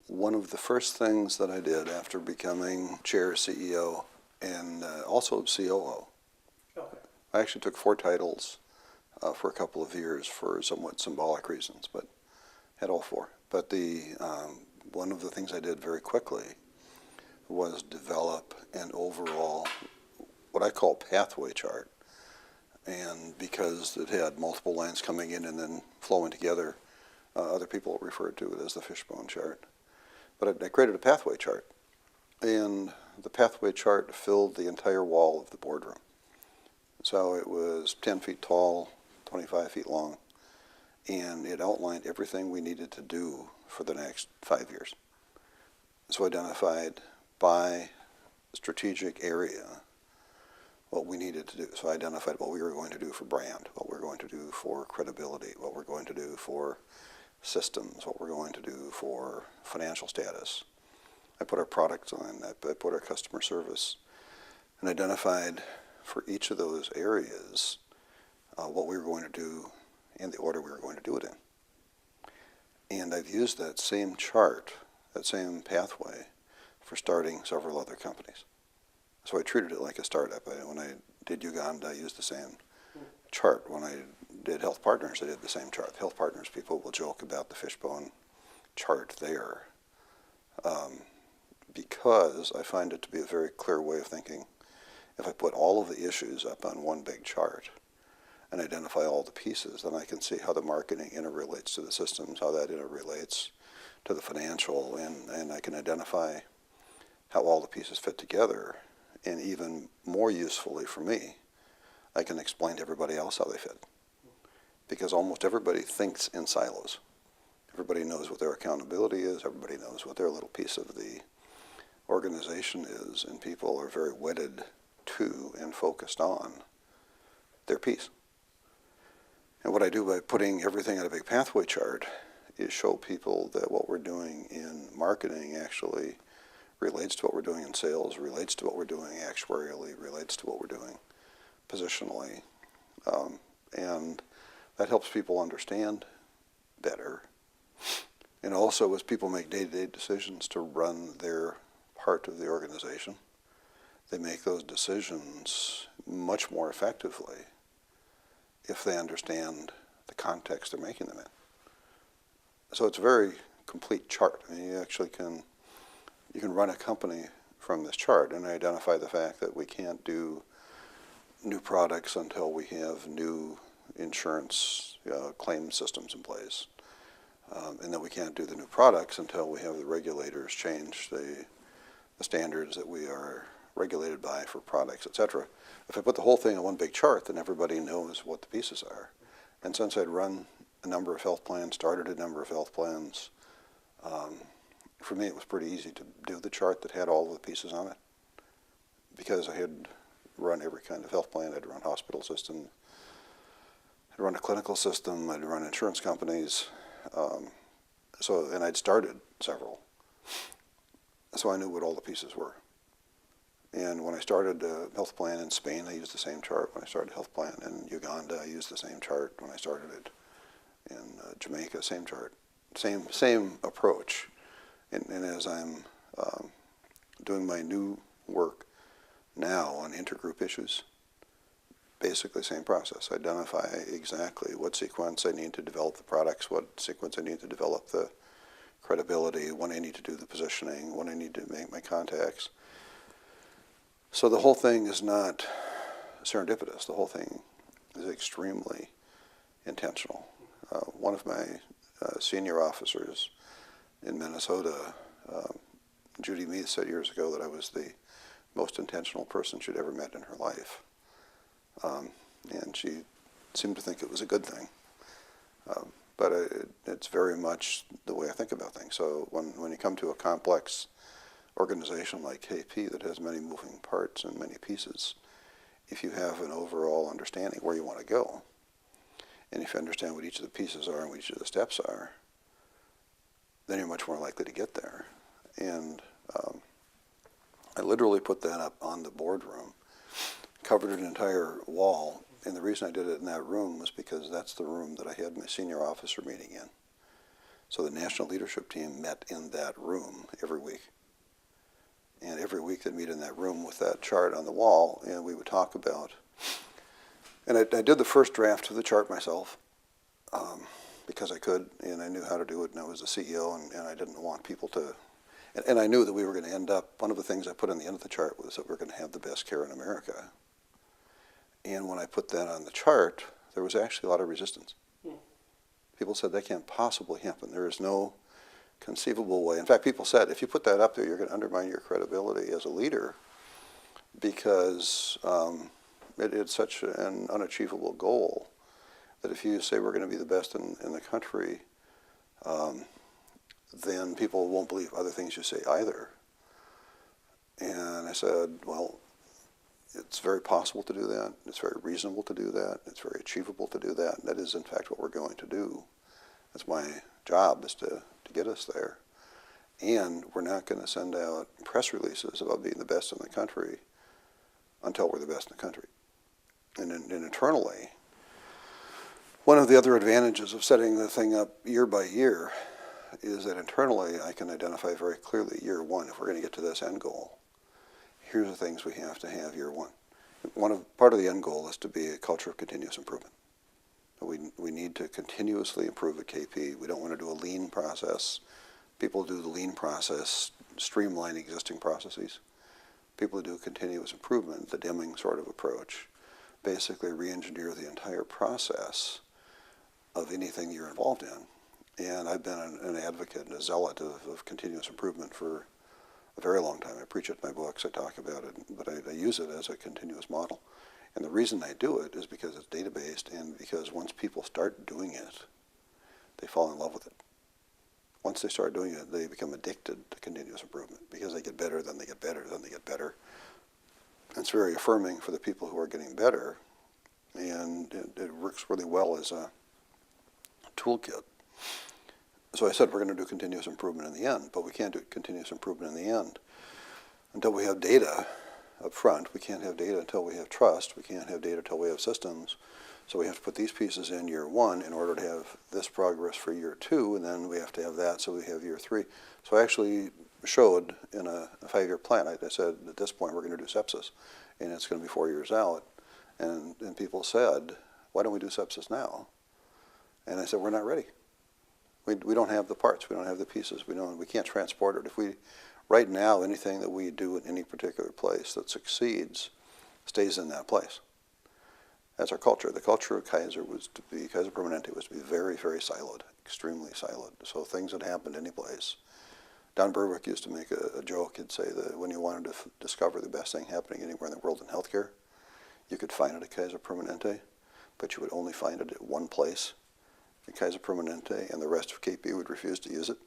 One of the first things that I did after becoming chair, CEO, and also COO, Okay. I actually took 4 titles for a couple of years for somewhat symbolic reasons, but had all 4. But one of the things I did very quickly was develop an overall, what I call pathway chart. And because it had multiple lines coming in and then flowing together, other people referred to it as the fishbone chart. But I created a pathway chart, and the pathway chart filled the entire wall of the boardroom. So it was 10 feet tall, 25 feet long, and it outlined everything we needed to do for the next 5 years. So identified by strategic area what we needed to do. So I identified what we were going to do for brand, what we're going to do for credibility, what we're going to do for systems, what we're going to do for financial status. I put our products on, I put our customer service, and identified for each of those areas what we were going to do and the order we were going to do it in. And I've used that same chart, that same pathway, for starting several other companies. So I treated it like a startup. When I did Uganda, I used the same chart. When I did HealthPartners, I did the same chart. HealthPartners people will joke about the fishbone chart there because I find it to be a very clear way of thinking. If I put all of the issues up on one big chart and identify all the pieces, then I can see how the marketing interrelates to the systems, how that interrelates to the financial, and I can identify how all the pieces fit together. And even more usefully for me, I can explain to everybody else how they fit. Because almost everybody thinks in silos. Everybody knows what their accountability is, everybody knows what their little piece of the organization is, and people are very wedded to and focused on their piece. And what I do by putting everything on a big pathway chart is show people that what we're doing in marketing actually relates to what we're doing in sales, relates to what we're doing actuarially, relates to what we're doing positionally. And that helps people understand better. And also, as people make day-to-day decisions to run their part of the organization, they make those decisions much more effectively if they understand the context they're making them in. So it's a very complete chart. I mean, you can run a company from this chart and identify the fact that we can't do new products until we have new insurance claim systems in place, and that we can't do the new products until we have the regulators change the standards that we are regulated by for products, etc. If I put the whole thing on one big chart, then everybody knows what the pieces are. And since I'd run a number of health plans, started a number of health plans, for me it was pretty easy to do the chart that had all of the pieces on it, because I had run every kind of health plan. I'd run hospital system, I'd run a clinical system, I'd run insurance companies, and I'd started several. So I knew what all the pieces were. And when I started a health plan in Spain, I used the same chart. When I started a health plan in Uganda, I used the same chart. When I started it in Jamaica, same chart. Same approach. And as I'm doing my new work now on intergroup issues, basically same process. Identify exactly what sequence I need to develop the products, what sequence I need to develop the credibility, when I need to do the positioning, when I need to make my contacts. So the whole thing is not serendipitous. The whole thing is extremely intentional. One of my senior officers in Minnesota, Judy Meath, said years ago that I was the most intentional person she'd ever met in her life. And she seemed to think it was a good thing. But it's very much the way I think about things. So when you come to a complex organization like KP that has many moving parts and many pieces, if you have an overall understanding where you want to go, and if you understand what each of the pieces are and what each of the steps are, then you're much more likely to get there. And I literally put that up on the boardroom, covered an entire wall, and the reason I did it in that room was because that's the room that I had my senior officer meeting in. So the national leadership team met in that room every week. And every week they'd meet in that room with that chart on the wall, and we would talk about. And I did the first draft of the chart myself because I could, and I knew how to do it, and I was the CEO, and I didn't want people to. And I knew that we were going to end up, one of the things I put on the end of the chart was that we're going to have the best care in America. And when I put that on the chart, there was actually a lot of resistance. People said, that can't possibly happen. There is no conceivable way. In fact, people said, if you put that up there, you're going to undermine your credibility as a leader because it's such an unachievable goal that if you say we're going to be the best in the country, then people won't believe other things you say either. And I said, well, it's very possible to do that. It's very reasonable to do that. It's very achievable to do that. And that is, in fact, what we're going to do. That's my job, is to get us there. And we're not going to send out press releases about being the best in the country until we're the best in the country. And internally, one of the other advantages of setting the thing up year by year is that internally I can identify very clearly year one, if we're going to get to this end goal, here's the things we have to have year one. Part of the end goal is to be a culture of continuous improvement. We need to continuously improve at KP. We don't want to do a lean process. People do the lean process, streamline existing processes. People who do continuous improvement, the Deming sort of approach, basically re-engineer the entire process of anything you're involved in. And I've been an advocate and a zealot of continuous improvement for a very long time. I preach it in my books, I talk about it, but I use it as a continuous model. And the reason I do it is because it's data-based and because once people start doing it, they fall in love with it. Once they start doing it, they become addicted to continuous improvement because they get better, then they get better, then they get better. And it's very affirming for the people who are getting better, and it works really well as a toolkit. So I said we're going to do continuous improvement in the end, but we can't do continuous improvement in the end until we have data up front. We can't have data until we have trust. We can't have data until we have systems. So we have to put these pieces in year one in order to have this progress for year two, and then we have to have that so we have year three. So I actually showed in a 5-year plan, I said at this point we're going to do sepsis, and it's going to be 4 years out. And people said, why don't we do sepsis now? And I said, we're not ready. We don't have the parts. We don't have the pieces. We can't transport it. Right now, anything that we do in any particular place that succeeds stays in that place. That's our culture. The culture of Kaiser Permanente was to be very, very siloed, extremely siloed. So things that happened any place. Don Berwick used to make a joke. He'd say that when you wanted to discover the best thing happening anywhere in the world in healthcare, you could find it at Kaiser Permanente, but you would only find it at one place, at Kaiser Permanente, and the rest of KP would refuse to use it.